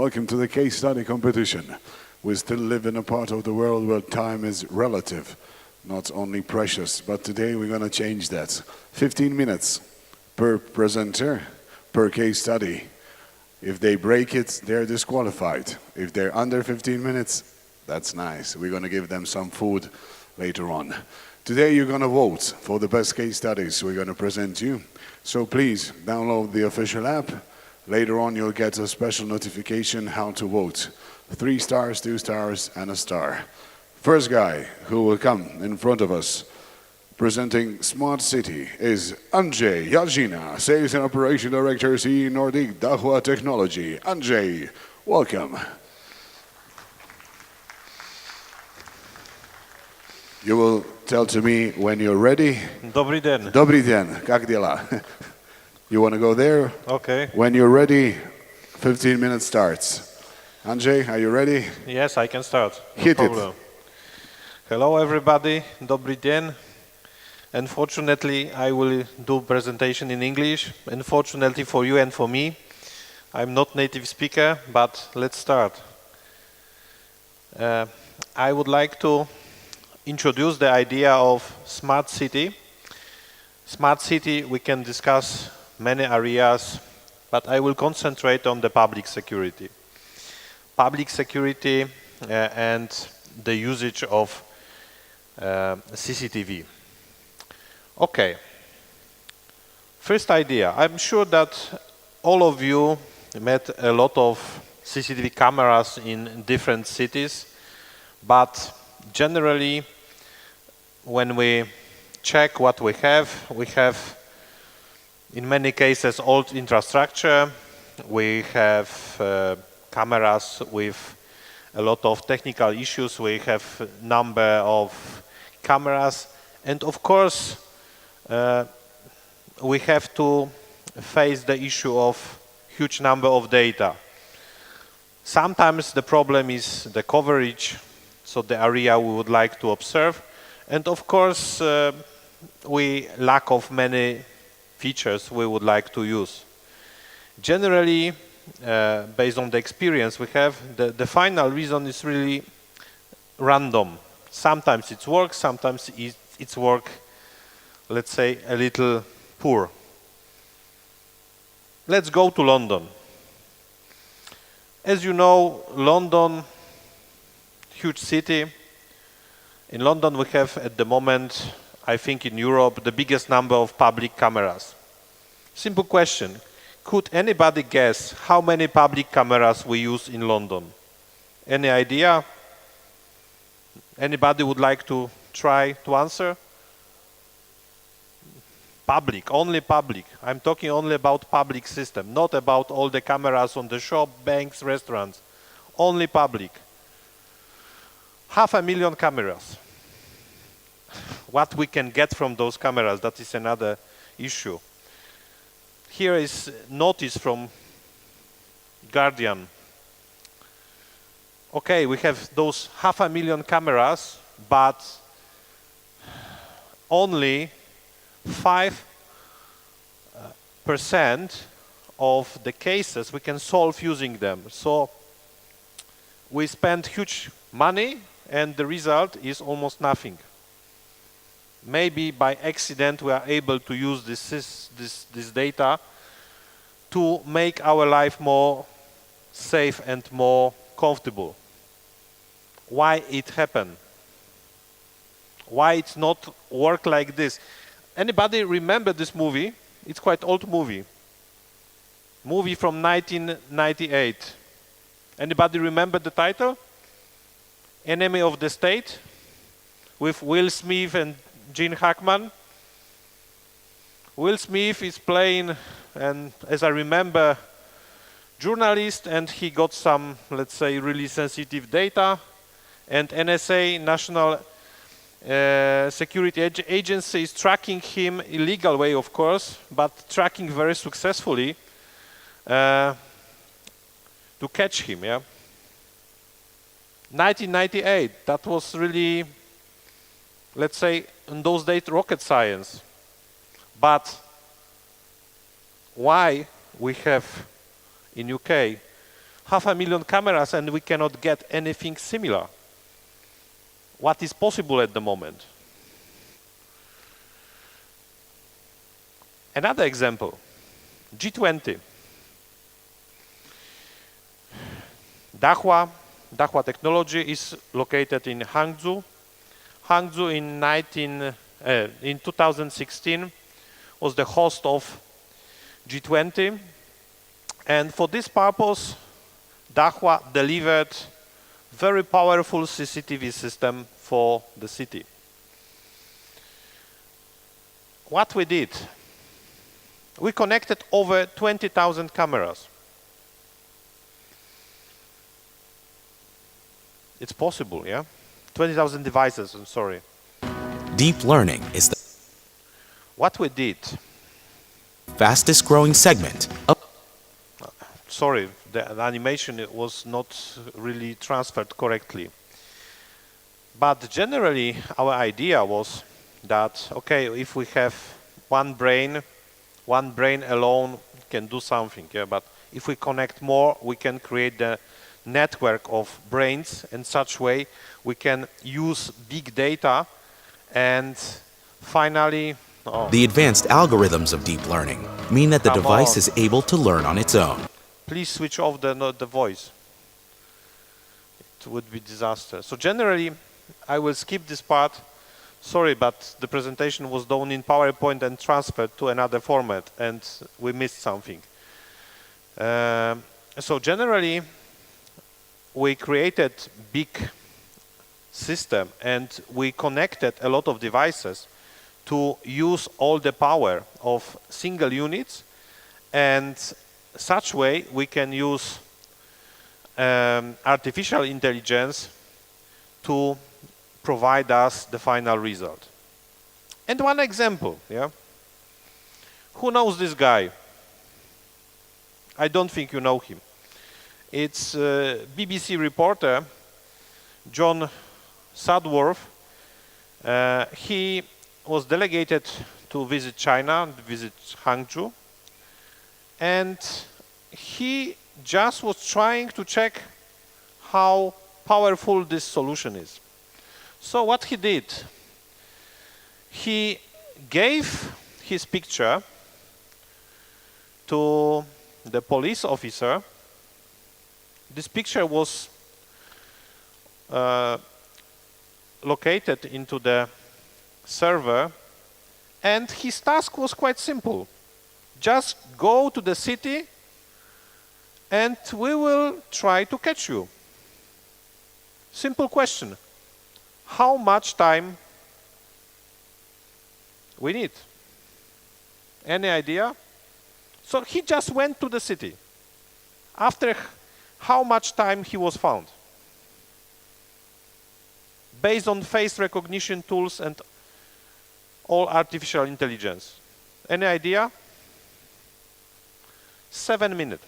Welcome to the case study competition. We still live in a part of the world where time is relative, not only precious, but today we're going to change that. 15 minutes per presenter, per case study. If they break it, they're disqualified. If they're under 15 minutes, that's nice. We're going to give them some food later on. Today you're going to vote for the best case studies we're going to present you. So please download the official app. Later on you'll get a special notification how to vote. 3 stars, 2 stars, and a star. First guy who will come in front of us presenting Smart City is Andrzej, Jarzyna, Sales and Operation Director, CE Nordic DAHUA Technology. Andrzej, welcome. You will tell to me when you're ready. Dobry den. Dobry den, jak dela? You want to go there? Okay. When you're ready, 15 minutes starts. Andrzej, are you ready? Yes, I can start. No Hit problem. it. Hello everybody, dobry den. Unfortunately, I will do presentation in English. Unfortunately for you and for me, I'm not native speaker, but let's start. I would like to introduce the idea of smart city. Smart city, we can discuss many areas, but I will concentrate on the public security. Public security and the usage of CCTV. Okay. First idea. I'm sure that all of you met a lot of CCTV cameras in different cities, but generally, when we check what we have in many cases old infrastructure. We have cameras with a lot of technical issues. We have a number of cameras, and of course we have to face the issue of huge number of data. Sometimes the problem is the coverage, so the area we would like to observe, and of course we lack of many features we would like to use. Generally, based on the experience we have, the final reason is really random. Sometimes it works, sometimes it's work, let's say, a little poor. Let's go to London. As you know, London, huge city. In London we have at the moment, I think in Europe, the biggest number of public cameras. Simple question. Could anybody guess how many public cameras we use in London? Any idea? Anybody would like to try to answer? Public, only public. I'm talking only about public system, not about all the cameras on the shop, banks, restaurants. Only public. 500,000 cameras. What we can get from those cameras, that is another issue. Here is notice from Guardian. Okay, we have those 500,000 cameras, but only 5% of the cases we can solve using them. So we spend huge money and the result is almost nothing. Maybe by accident we are able to use this data to make our life more safe and more comfortable. Why it happened? Why it's not work like this? Anybody remember this movie? It's quite old movie. Movie from 1998. Anybody remember the title? Enemy of the State, with Will Smith and Gene Hackman. Will Smith is playing, and as I remember, journalist, and he got some, let's say, really sensitive data, and NSA, National Security Agency, is tracking him illegal way, of course, but tracking very successfully to catch him. Yeah. 1998. That was really, let's say, in those days, rocket science. But why we have in UK 500,000 cameras and we cannot get anything similar. What is possible at the moment? Another example, G20. DAHUA technology is located in Hangzhou. Hangzhou in 2016 was the host of G20, and for this purpose DAHUA delivered very powerful CCTV system for the city. What we did, we connected over 20,000 cameras. It's possible, yeah? 20,000 devices, I'm sorry. Deep learning is the What we did, fastest growing segment of sorry, the animation was not really transferred correctly. But generally, our idea was that, okay, if we have one brain alone can do something, yeah? But if we connect more, we can create the network of brains in such way we can use big data and finally the advanced algorithms of deep learning mean that the Come device on. is able to learn on its own. please switch off the voice. It would be disaster. So generally I will skip this part. Sorry, but the presentation was done in PowerPoint and transferred to another format and we missed something. So generally we created big system and we connected a lot of devices to use all the power of single units, and such way we can use artificial intelligence to provide us the final result. And one example, yeah? Who knows this guy? I don't think you know him. It's BBC reporter John Sudworth. He was delegated to visit China, visit Hangzhou, and he just was trying to check how powerful this solution is. So what he did, he gave his picture to the police officer. This picture was located into the server, and his task was quite simple. Just go to the city and we will try to catch you. Simple question. How much time we need? Any idea? So he just went to the city. After how much time he was found? Based on face recognition tools and all artificial intelligence. Any idea? 7 minutes.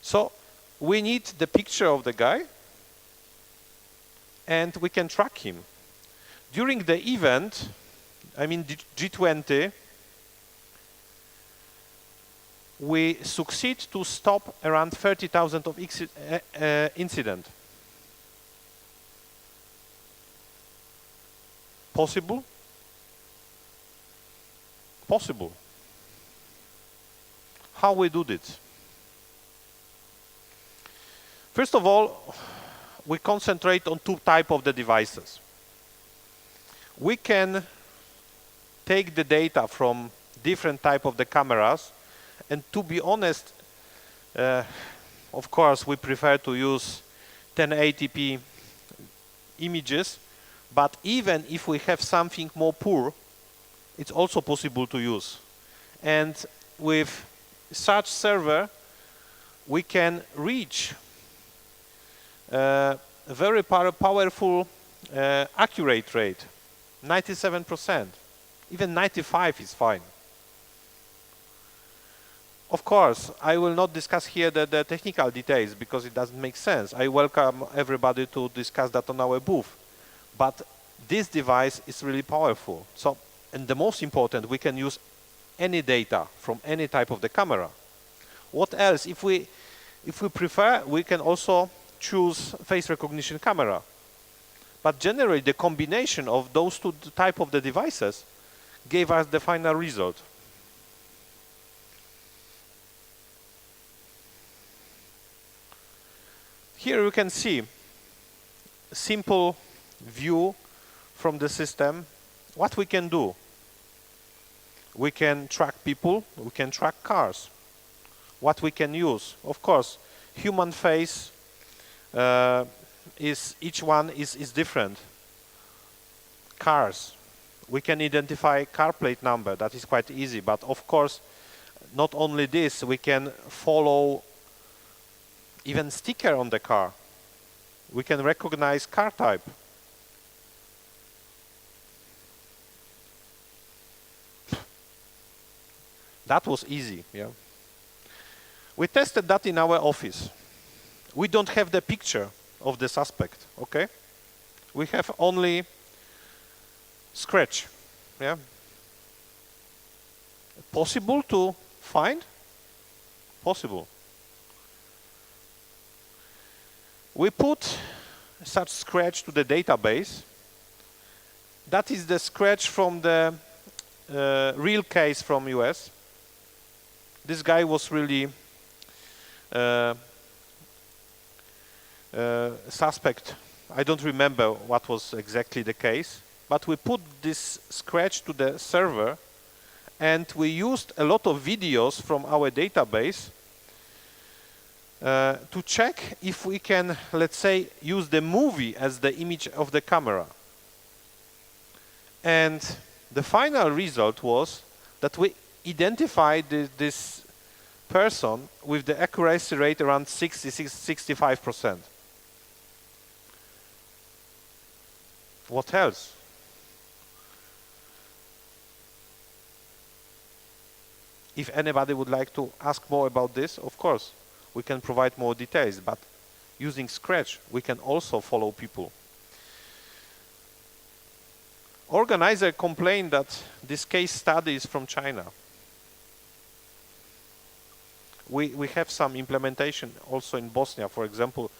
So we need the picture of the guy and we can track him. During the event, I mean G20, we succeed to stop around 30,000 of incident. Possible? Possible. How we do this? First of all, we concentrate on two types of the devices. We can take the data from different type of the cameras, and to be honest, of course we prefer to use 1080p images, but even if we have something more poor, it's also possible to use. And with such server, we can reach a very powerful accurate rate, 97%. Even 95 is fine. Of course, I will not discuss here the technical details because it doesn't make sense. I welcome everybody to discuss that on our booth. But this device is really powerful. So, and the most important, we can use any data from any type of the camera. What else? If we prefer, we can also choose face recognition camera. But generally, the combination of those two type of the devices gave us the final result. Here you can see a simple view from the system. What we can do? We can track people, we can track cars. What we can use? Of course, human face each one is different. Cars. We can identify car plate number, that is quite easy, but of course, not only this, we can follow even sticker on the car. We can recognize car type. That was easy, yeah. We tested that in our office. We don't have the picture of the suspect, okay? We have only scratch, yeah. Possible to find? Possible. We put such scratch to the database. That is the scratch from the real case from US. This guy was really suspect. I don't remember what was exactly the case, but we put this scratch to the server and we used a lot of videos from our database to check if we can, let's say, use the movie as the image of the camera. And the final result was that we identified this person with the accuracy rate around 65%. What else? If anybody would like to ask more about this, of course, we can provide more details, but using Scratch, we can also follow people. Organizer complained that this case study is from China. We have some implementation also in Bosnia, for example,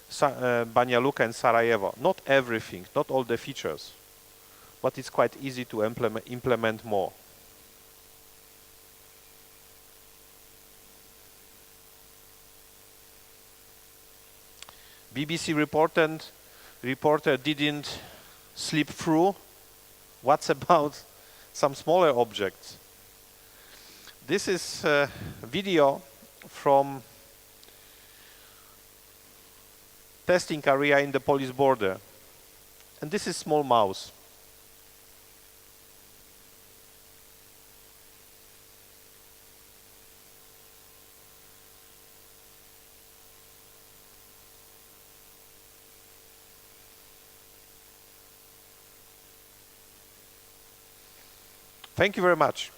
Banja Luka and Sarajevo. Not everything, not all the features, but it's quite easy to implement more. BBC reporter didn't slip through. What about some smaller objects? This is a video from testing area in the Polish border. And this is small mouse. Thank you very much.